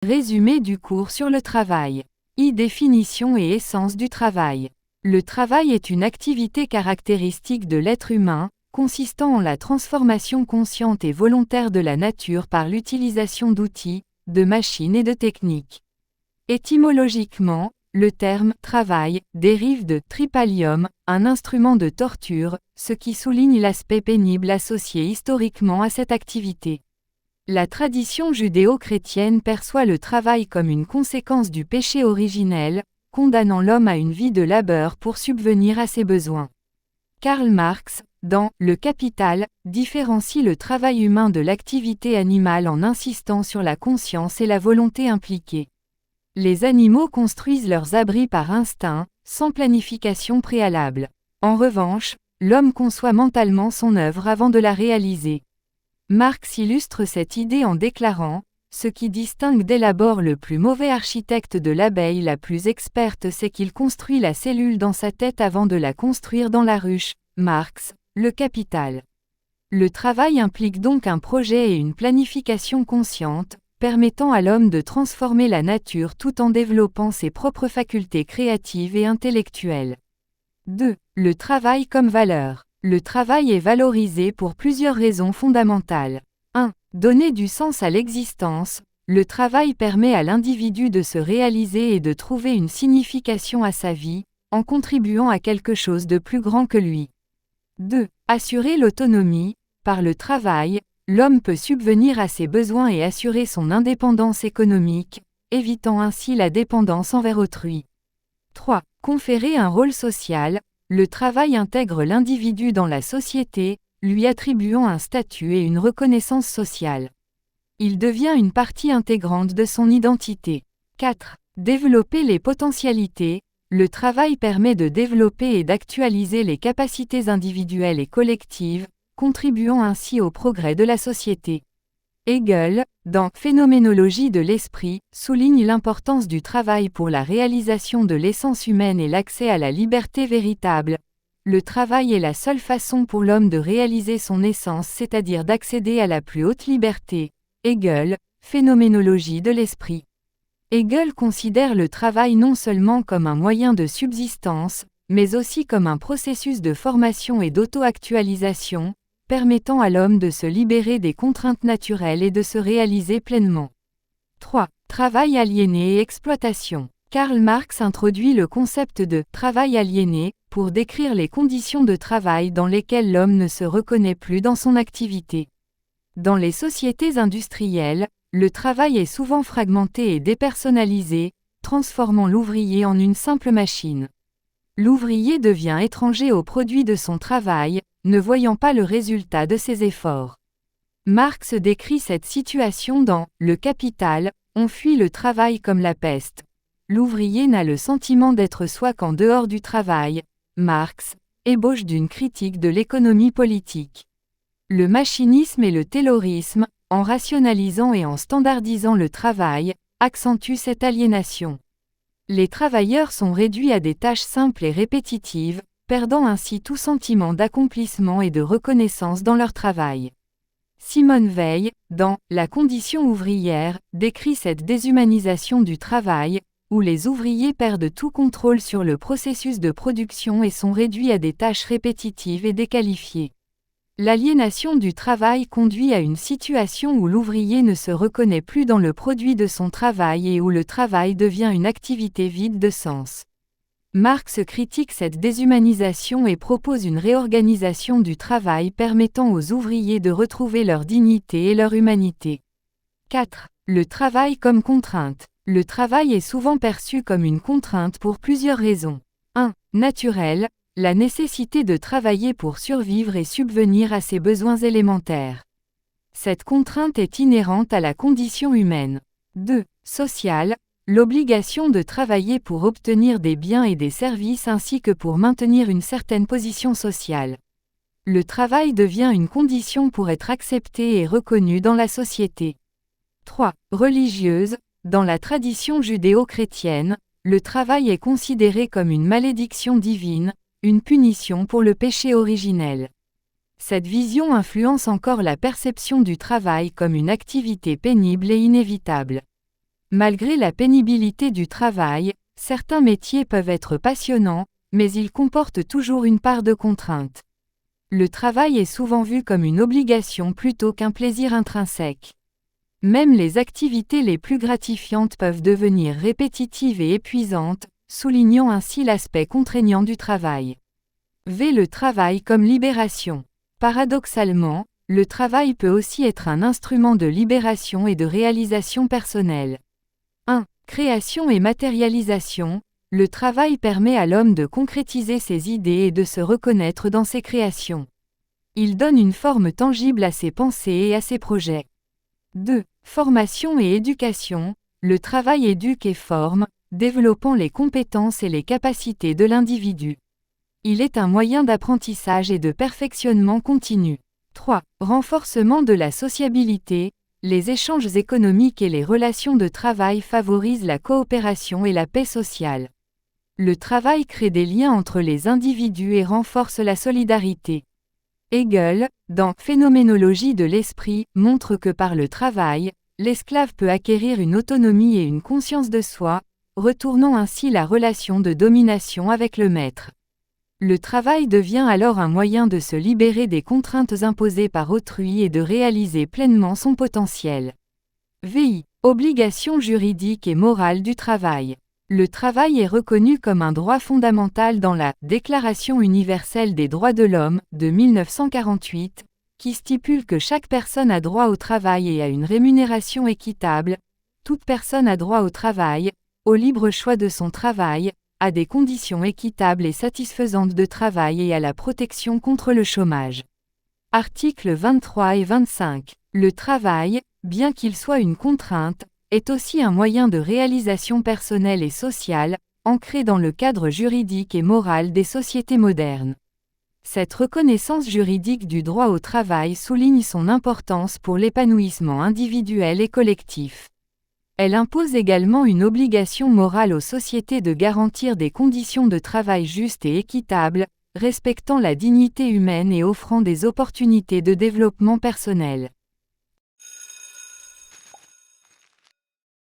Résumé du cours sur le travail. Définition et essence du travail. Le travail est une activité caractéristique de l'être humain, consistant en la transformation consciente et volontaire de la nature par l'utilisation d'outils, de machines et de techniques. Étymologiquement, le terme « travail » dérive de « tripalium », un instrument de torture, ce qui souligne l'aspect pénible associé historiquement à cette activité. La tradition judéo-chrétienne perçoit le travail comme une conséquence du péché originel, condamnant l'homme à une vie de labeur pour subvenir à ses besoins. Karl Marx, dans Le Capital, différencie le travail humain de l'activité animale en insistant sur la conscience et la volonté impliquées. Les animaux construisent leurs abris par instinct, sans planification préalable. En revanche, l'homme conçoit mentalement son œuvre avant de la réaliser. Marx illustre cette idée en déclarant « Ce qui distingue dès l'abord le plus mauvais architecte de l'abeille la plus experte, c'est qu'il construit la cellule dans sa tête avant de la construire dans la ruche. » Marx, Le Capital. Le travail implique donc un projet et une planification consciente, permettant à l'homme de transformer la nature tout en développant ses propres facultés créatives et intellectuelles. 2. Le travail comme valeur. Le travail est valorisé pour plusieurs raisons fondamentales. 1. Donner du sens à l'existence. Le travail permet à l'individu de se réaliser et de trouver une signification à sa vie, en contribuant à quelque chose de plus grand que lui. 2. Assurer l'autonomie. Par le travail, l'homme peut subvenir à ses besoins et assurer son indépendance économique, évitant ainsi la dépendance envers autrui. 3. Conférer un rôle social. Le travail intègre l'individu dans la société, lui attribuant un statut et une reconnaissance sociale. Il devient une partie intégrante de son identité. 4. Développer les potentialités. Le travail permet de développer et d'actualiser les capacités individuelles et collectives, contribuant ainsi au progrès de la société. Hegel, dans Phénoménologie de l'esprit, souligne l'importance du travail pour la réalisation de l'essence humaine et l'accès à la liberté véritable. Le travail est la seule façon pour l'homme de réaliser son essence, c'est-à-dire d'accéder à la plus haute liberté. Hegel, Phénoménologie de l'esprit. Hegel considère le travail non seulement comme un moyen de subsistance, mais aussi comme un processus de formation et d'auto-actualisation, permettant à l'homme de se libérer des contraintes naturelles et de se réaliser pleinement. 3. Travail aliéné et exploitation. Karl Marx introduit le concept de « travail aliéné » pour décrire les conditions de travail dans lesquelles l'homme ne se reconnaît plus dans son activité. Dans les sociétés industrielles, le travail est souvent fragmenté et dépersonnalisé, transformant l'ouvrier en une simple machine. L'ouvrier devient étranger au produit de son travail, ne voyant pas le résultat de ses efforts. Marx décrit cette situation dans « Le Capital », on fuit le travail comme la peste. L'ouvrier n'a le sentiment d'être soi qu'en dehors du travail. Marx, ébauche d'une critique de l'économie politique. Le machinisme et le taylorisme, en rationalisant et en standardisant le travail, accentuent cette aliénation. Les travailleurs sont réduits à des tâches simples et répétitives, perdant ainsi tout sentiment d'accomplissement et de reconnaissance dans leur travail. Simone Weil, dans La condition ouvrière, décrit cette déshumanisation du travail, où les ouvriers perdent tout contrôle sur le processus de production et sont réduits à des tâches répétitives et déqualifiées. L'aliénation du travail conduit à une situation où l'ouvrier ne se reconnaît plus dans le produit de son travail et où le travail devient une activité vide de sens. Marx critique cette déshumanisation et propose une réorganisation du travail permettant aux ouvriers de retrouver leur dignité et leur humanité. 4. Le travail comme contrainte. Le travail est souvent perçu comme une contrainte pour plusieurs raisons. 1. Naturel. La nécessité de travailler pour survivre et subvenir à ses besoins élémentaires. Cette contrainte est inhérente à la condition humaine. 2. Sociale. L'obligation de travailler pour obtenir des biens et des services ainsi que pour maintenir une certaine position sociale. Le travail devient une condition pour être accepté et reconnu dans la société. 3. Religieuse. Dans la tradition judéo-chrétienne, le travail est considéré comme une malédiction divine, une punition pour le péché originel. Cette vision influence encore la perception du travail comme une activité pénible et inévitable. Malgré la pénibilité du travail, certains métiers peuvent être passionnants, mais ils comportent toujours une part de contrainte. Le travail est souvent vu comme une obligation plutôt qu'un plaisir intrinsèque. Même les activités les plus gratifiantes peuvent devenir répétitives et épuisantes, soulignant ainsi l'aspect contraignant du travail. V. Le travail comme libération. Paradoxalement, le travail peut aussi être un instrument de libération et de réalisation personnelle. 1. Création et matérialisation. Le travail permet à l'homme de concrétiser ses idées et de se reconnaître dans ses créations. Il donne une forme tangible à ses pensées et à ses projets. 2. Formation et éducation. Le travail éduque et forme, développant les compétences et les capacités de l'individu. Il est un moyen d'apprentissage et de perfectionnement continu. 3. Renforcement de la sociabilité. Les échanges économiques et les relations de travail favorisent la coopération et la paix sociale. Le travail crée des liens entre les individus et renforce la solidarité. Hegel, dans Phénoménologie de l'esprit, montre que par le travail, l'esclave peut acquérir une autonomie et une conscience de soi, retournant ainsi la relation de domination avec le maître. Le travail devient alors un moyen de se libérer des contraintes imposées par autrui et de réaliser pleinement son potentiel. VI. Obligation juridique et morale du travail. Le travail est reconnu comme un droit fondamental dans la Déclaration universelle des droits de l'homme de 1948, qui stipule que chaque personne a droit au travail et à une rémunération équitable. Toute personne a droit au travail, au libre choix de son travail, à des conditions équitables et satisfaisantes de travail et à la protection contre le chômage. Articles 23 et 25. Le travail, bien qu'il soit une contrainte, est aussi un moyen de réalisation personnelle et sociale, ancré dans le cadre juridique et moral des sociétés modernes. Cette reconnaissance juridique du droit au travail souligne son importance pour l'épanouissement individuel et collectif. Elle impose également une obligation morale aux sociétés de garantir des conditions de travail justes et équitables, respectant la dignité humaine et offrant des opportunités de développement personnel.